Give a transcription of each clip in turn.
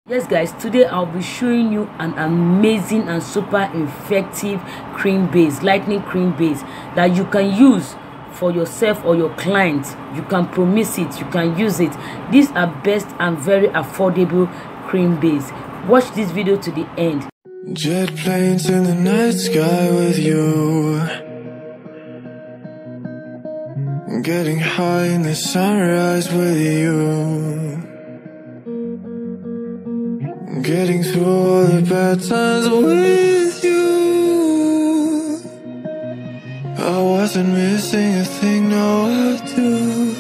Yes guys, today I'll be showing you an amazing and super effective cream base, lightning cream base that you can use for yourself or your clients. You can promise it, you can use it. These are best and very affordable cream base. Watch this video to the end. Jet planes in the night sky with you, getting high in the sunrise with you, getting through all the bad times with you. I wasn't missing a thing, no I do.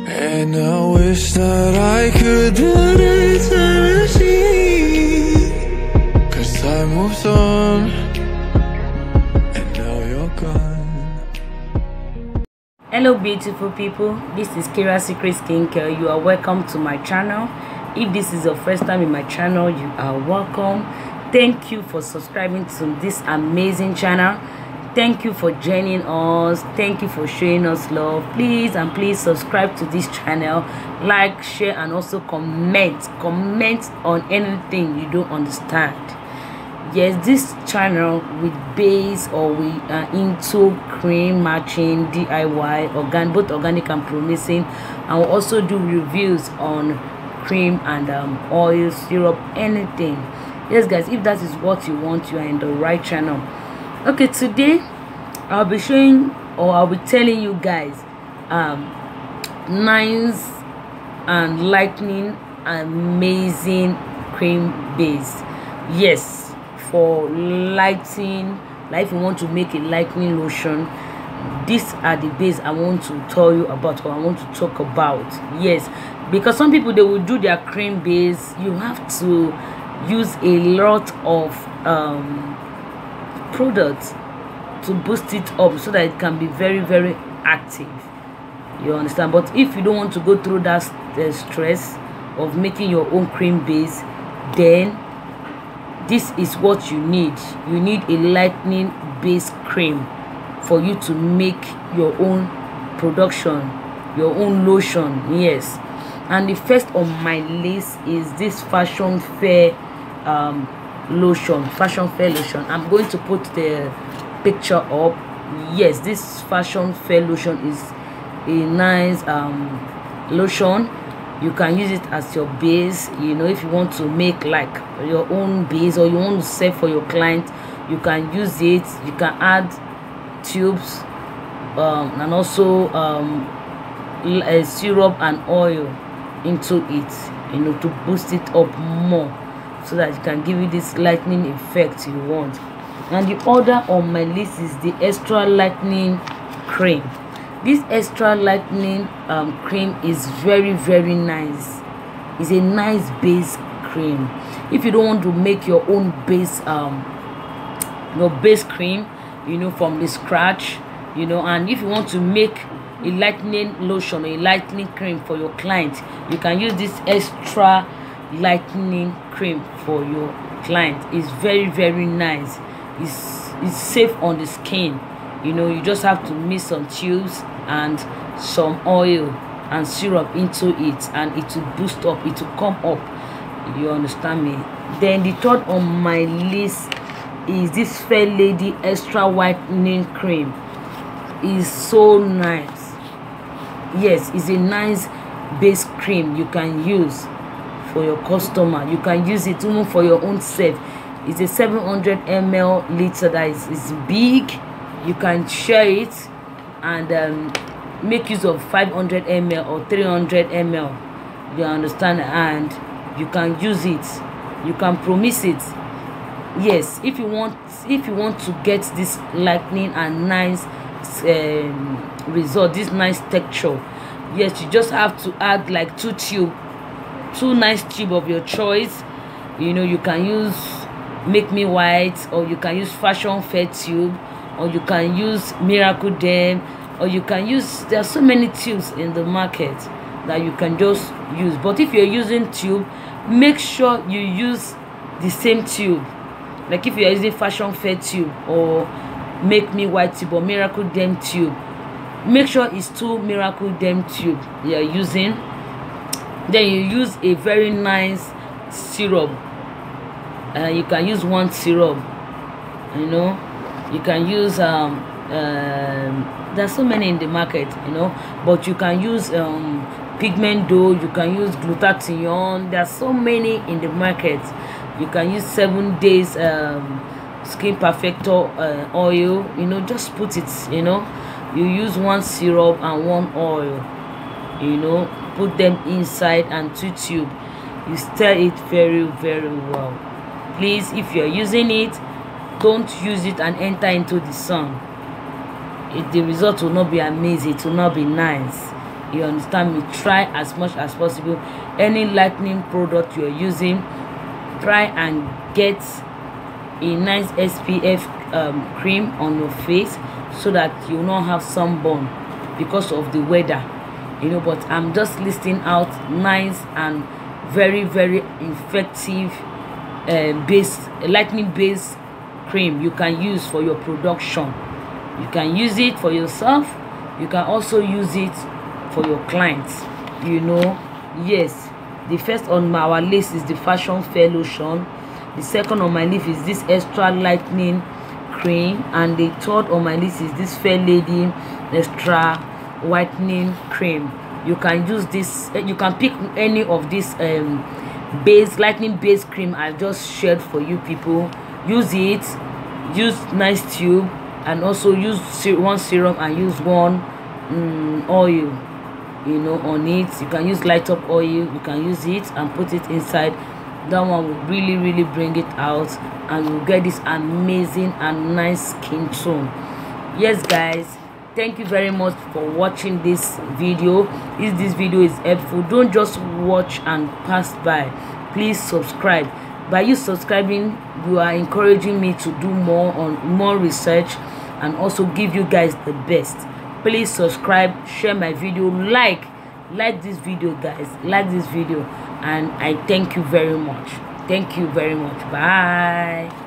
And I wish that I could build a time machine, 'cause time moves on, and now you're gone. Hello beautiful people, this is Kira Secret Skincare. You are welcome to my channel. If this is your first time in my channel, you are welcome. Thank you for subscribing to this amazing channel. Thank you for joining us. Thank you for showing us love. Please subscribe to this channel, like, share, and also comment on anything you don't understand. Yes, this channel with base, or we are into cream matching, DIY, both organic and promising, and we'll also do reviews on cream and oil, syrup, anything. Yes guys, if that is what you want, you are in the right channel. Okay, today I'll be showing, or I'll be telling you guys nice and lightning amazing cream base. Yes, for lighting, like if you want to make a lightning lotion, these are the base I want to tell you about, or I want to talk about. Yes, because some people, they will do their cream base, you have to use a lot of products to boost it up so that it can be very, very active. You understand? But if you don't want to go through that stress of making your own cream base, then this is what you need. You need a lightning base cream for you to make your own production, your own lotion. Yes, and the first on my list is this Fashion Fair lotion. I'm going to put the picture up. Yes, this Fashion Fair lotion is a nice lotion. You can use it as your base. You know, if you want to make like your own base, or you want to sell for your client, you can use it. You can add tubes and also syrup and oil into it, you know, to boost it up more, so that it can give you this lightning effect you want. And the other on my list is the extra lightning cream. This extra lightning cream is very, very nice. It's a nice base cream. If you don't want to make your own base cream, you know, from the scratch, you know, and if you want to make a lightning lotion or a lightning cream for your client, you can use this extra lightning cream for your client. It's very, very nice. It's safe on the skin. You know, you just have to mix some tubes and some oil and syrup into it, and it will boost up, it will come up. You understand me? Then the third on my list is this Fair Lady extra whitening cream. Is so nice. Yes, it's a nice base cream you can use for your customer. You can use it even for your own self. It's a 700 ml liter that is big. You can share it and make use of 500 ml or 300 ml. You understand? And you can use it, you can promise it. Yes, if you want to get this lightning and nice result, this nice texture, yes, you just have to add like two nice tube of your choice. You know, you can use Make Me White, or you can use Fashion Fair tube, or you can use Miracle Dem, or you can use, there are so many tubes in the market that you can just use. But if you're using tube, make sure you use the same tube. Like if you're using Fashion Fair tube, or Make Me White tube, or Miracle Dem tube, make sure it's 2 Miracle Dem tube you're using. Then you use a very nice syrup. You can use one syrup, you know. You can use there's so many in the market, you know, but you can use pigment dough, you can use glutathione. There's so many in the market. You can use 7 days skin perfector oil, you know. Just put it, you know, you use one syrup and one oil, you know, put them inside and 2 tube. You stir it very well. Please, if you're using it, don't use it and enter into the sun. The result will not be amazing, it will not be nice. You understand me? Try as much as possible. Any lightening product you're using, try and get a nice SPF cream on your face, so that you will not have sunburn because of the weather, you know. But I'm just listing out nice and very effective lightening base cream you can use for your production. You can use it for yourself, you can also use it for your clients, you know. Yes, the first on our list is the Fashion Fair lotion. The second on my list is this extra lightening cream, and the third on my list is this Fair Lady extra whitening cream. You can use this, you can pick any of this lightening base cream I just shared for you people. Use it, use nice tube, and also use one serum and use one oil, you know, on it. You can use light up oil, you can use it and put it inside. That one will really bring it out, and you'll get this amazing and nice skin tone. Yes guys, thank you very much for watching this video. If this video is helpful, don't just watch and pass by. Please subscribe. By you subscribing, you are encouraging me to do more research and also give you guys the best. Please subscribe, share my video, like this video guys, like this video, and I thank you very much. Thank you very much. Bye.